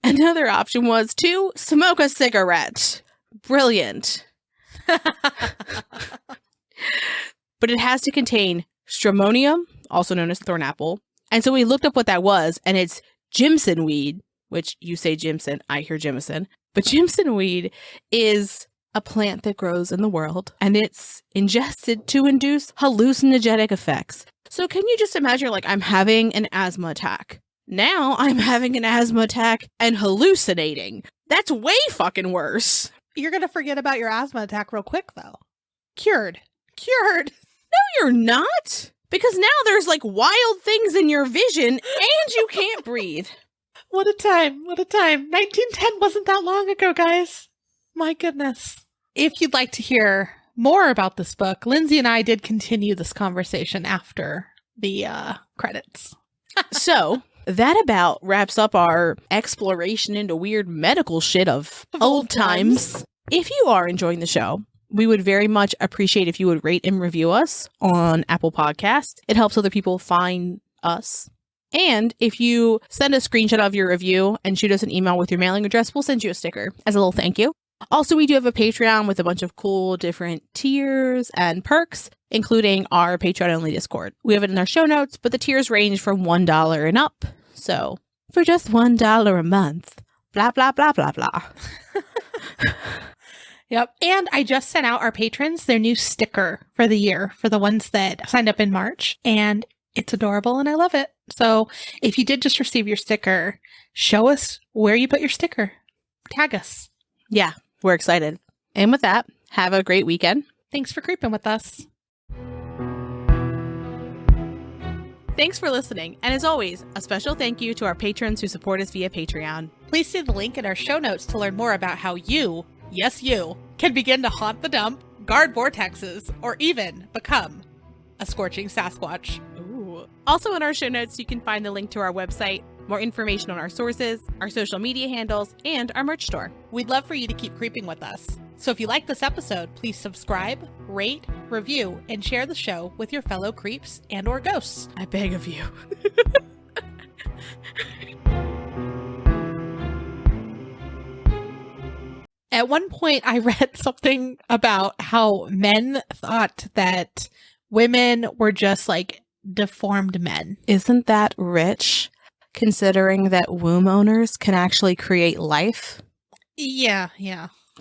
Another option was to smoke a cigarette. Brilliant. But it has to contain stramonium, also known as thornapple. And so we looked up what that was, and it's Jimson weed, which you say Jimson, I hear Jimison. But Jimson weed is a plant that grows in the world, and it's ingested to induce hallucinogenic effects. So can you just imagine, like, I'm having an asthma attack. Now I'm having an asthma attack and hallucinating. That's way fucking worse. You're going to forget about your asthma attack real quick, though. Cured. No, you're not. Because now there's like wild things in your vision and you can't breathe. What a time. 1910 wasn't that long ago, guys. My goodness. If you'd like to hear more about this book, Lindsay and I did continue this conversation after the credits. So that about wraps up our exploration into weird medical shit of old times. If you are enjoying the show, we would very much appreciate if you would rate and review us on Apple Podcasts. It helps other people find us. And if you send a screenshot of your review and shoot us an email with your mailing address, we'll send you a sticker as a little thank you. Also, we do have a Patreon with a bunch of cool different tiers and perks, including our Patreon-only Discord. We have it in our show notes, but the tiers range from $1 and up. So, for just $1 a month, blah, blah, blah, blah, blah. Yep. And I just sent out our patrons their new sticker for the year for the ones that signed up in March. And it's adorable and I love it. So if you did just receive your sticker, show us where you put your sticker. Tag us. Yeah, we're excited. And with that, have a great weekend. Thanks for creeping with us. Thanks for listening. And as always, a special thank you to our patrons who support us via Patreon. Please see the link in our show notes to learn more about how you, yes you, can begin to haunt the dump, guard vortexes, or even become a scorching Sasquatch. Ooh. Also in our show notes, you can find the link to our website, more information on our sources, our social media handles, and our merch store. We'd love for you to keep creeping with us. So if you like this episode, please subscribe, rate, review, and share the show with your fellow creeps and or ghosts. I beg of you. At one point, I read something about how men thought that women were just like deformed men. Isn't that rich, considering that womb owners can actually create life? Yeah.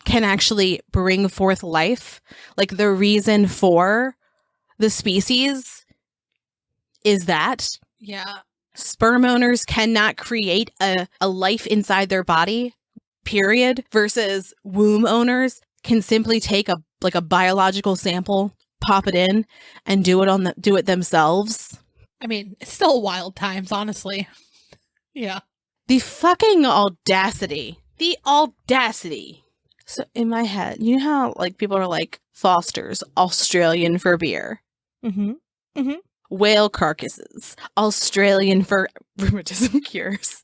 Can actually bring forth life. Like the reason for the species is that. Yeah. Sperm owners cannot create a life inside their body, period, versus womb owners can simply take a biological sample, pop it in, and do it themselves. I mean, it's still wild times, honestly. Yeah. The fucking audacity. The audacity. So in my head, you know how like people are like Foster's, Australian for beer. Mm-hmm. Mm-hmm. Whale carcasses, Australian for rheumatism cures.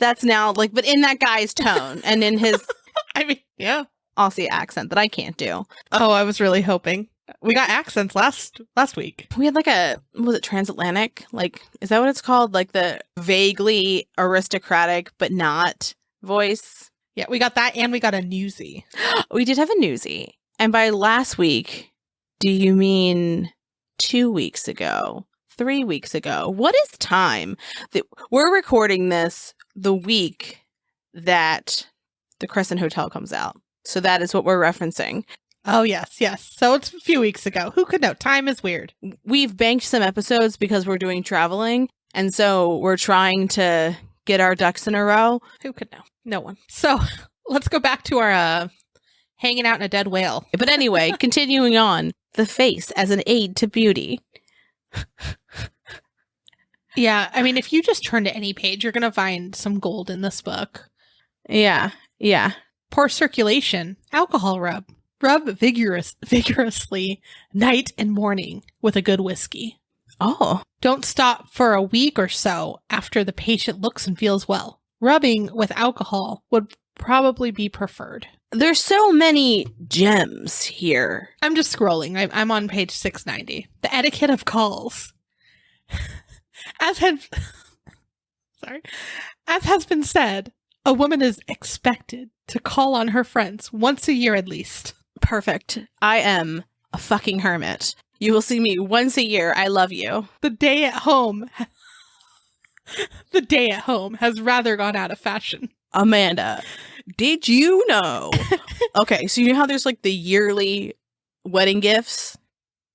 That's now like, but in that guy's tone and in his, I mean, yeah, Aussie accent that I can't do. Oh, I was really hoping. We got accents last week. We had like was it transatlantic? Like, is that what it's called? Like the vaguely aristocratic, but not voice. Yeah, we got that and we got a newsie. We did have a newsie. And by last week, do you mean 2 weeks ago? 3 weeks ago. What is time? We're recording this the week that the Crescent Hotel comes out. So that is what we're referencing. Oh, yes. So it's a few weeks ago. Who could know? Time is weird. We've banked some episodes because we're doing traveling. And so we're trying to get our ducks in a row. Who could know? No one. So let's go back to our hanging out in a dead whale. But anyway, continuing on. The face as an aid to beauty. Yeah, I mean, if you just turn to any page, you're going to find some gold in this book. Yeah. Poor circulation. Alcohol rub. Rub vigorously night and morning with a good whiskey. Oh. Don't stop for a week or so after the patient looks and feels well. Rubbing with alcohol would probably be preferred. There's so many gems here. I'm just scrolling. I'm on page 690. The etiquette of calls. As has been said, a woman is expected to call on her friends once a year at least. Perfect. I am a fucking hermit. You will see me once a year. I love you. The day at home has rather gone out of fashion. Amanda, did you know? Okay, so you know how there's like the yearly wedding gifts?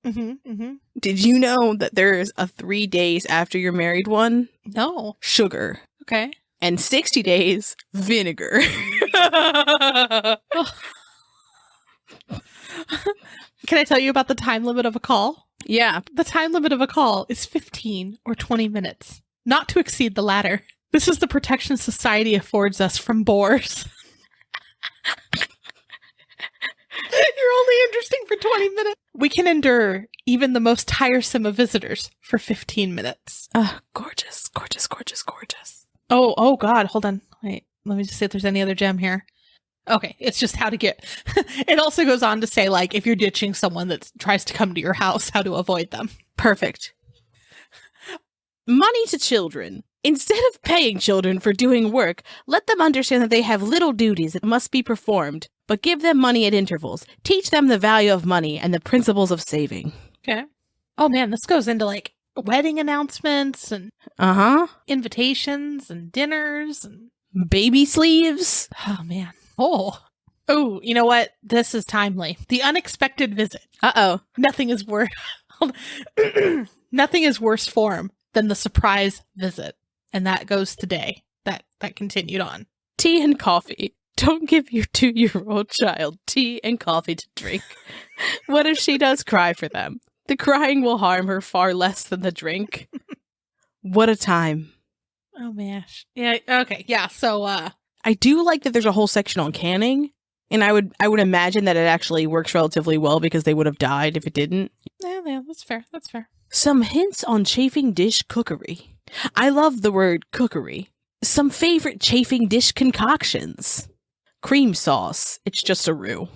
Mm-hmm. Did you know that there's a 3 days after you're married one? No. Sugar. Okay. And 60 days vinegar. Can I tell you about the time limit of a call? Yeah. The time limit of a call is 15 or 20 minutes, not to exceed the latter. This is the protection society affords us from bores. You're only interesting for 20 minutes. We can endure even the most tiresome of visitors for 15 minutes. Gorgeous. Oh God, hold on. Wait, let me just see if there's any other gem here. Okay, it's just how to get... It also goes on to say, like, if you're ditching someone that tries to come to your house, how to avoid them. Perfect. Money to children. Instead of paying children for doing work, let them understand that they have little duties that must be performed, but give them money at intervals. Teach them the value of money and the principles of saving. Okay. Oh man, this goes into, like, wedding announcements and invitations and dinners and baby sleeves. Oh man. Oh, you know what? This is timely. The unexpected visit. Uh-oh. Nothing is worse form than the surprise visit. And that goes today. That continued on. Tea and coffee. Don't give your 2-year-old child tea and coffee to drink. What if she does cry for them? The crying will harm her far less than the drink. What a time. Oh, man. Yeah, okay. Yeah, so, I do like that there's a whole section on canning, and I would imagine that it actually works relatively well because they would have died if it didn't. Yeah, that's fair. Some hints on chafing dish cookery. I love the word cookery. Some favorite chafing dish concoctions. Cream sauce. It's just a roux.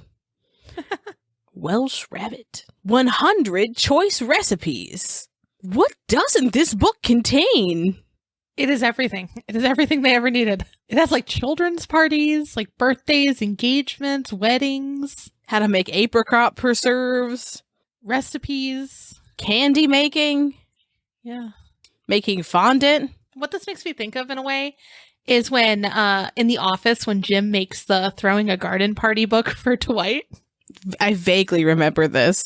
Welsh rabbit. 100 choice recipes. What doesn't this book contain? It is everything. It is everything they ever needed. It has like children's parties, like birthdays, engagements, weddings. How to make apricot preserves. Recipes. Candy making. Yeah. Making fondant. What this makes me think of in a way is when in The Office when Jim makes the throwing a garden party book for Dwight. I vaguely remember this.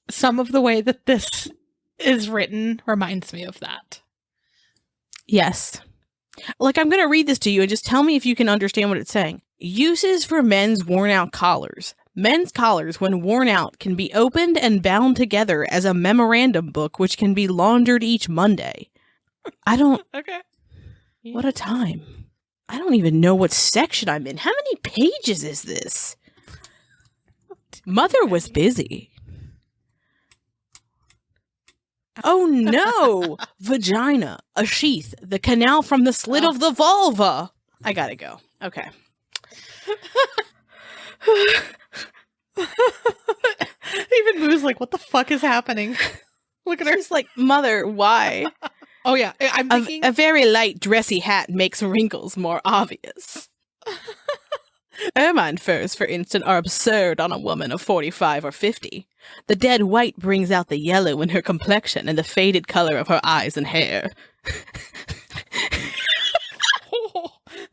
Some of the way that this is written reminds me of that. Yes. Like, I'm going to read this to you and just tell me if you can understand what it's saying. Uses for men's worn out collars. Men's collars, when worn out, can be opened and bound together as a memorandum book, which can be laundered each Monday. I don't... Okay. Yeah. What a time. I don't even know what section I'm in. How many pages is this? Mother was busy. Oh no! Vagina, a sheath, the canal from the slit of the vulva. I gotta go. Okay. Even Moo's like, what the fuck is happening? Look at her. She's like, Mother, why? Oh yeah, I'm thinking... A very light dressy hat makes wrinkles more obvious. Ermine furs, for instance, are absurd on a woman of 45 or 50. The dead white brings out the yellow in her complexion and the faded color of her eyes and hair.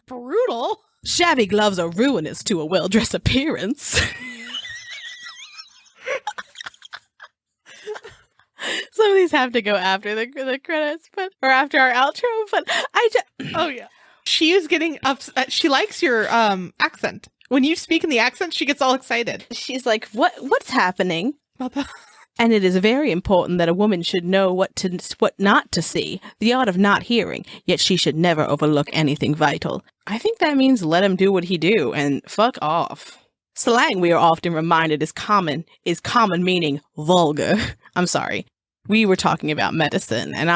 Brutal. Shabby gloves are ruinous to a well-dressed appearance. Some of these have to go after the credits, or after our outro, but Oh, yeah. She is getting upset. She likes your accent. When you speak in the accent, she gets all excited. She's like, what's happening? And it is very important that a woman should know what not to see, the art of not hearing, yet she should never overlook anything vital. I think that means let him do what he do and fuck off. Slang, we are often reminded, is common meaning vulgar. I'm sorry. We were talking about medicine, and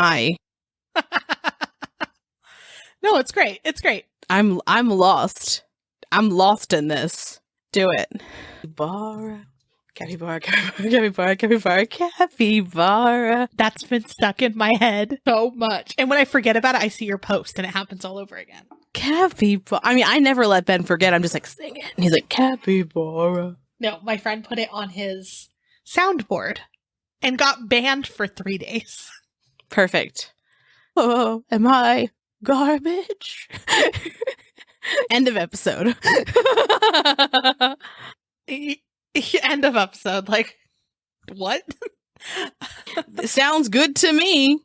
No, it's great. It's great. I'm lost. I'm lost in this. Do it. Capybara. Capybara, capybara, capybara, capybara. That's been stuck in my head so much. And when I forget about it, I see your post and it happens all over again. Capybara. I mean, I never let Ben forget. I'm just like, sing it. And he's like, capybara. No, my friend put it on his soundboard and got banned for 3 days. Perfect. Oh, am I garbage? End of episode. End of episode. Like, what? Sounds good to me.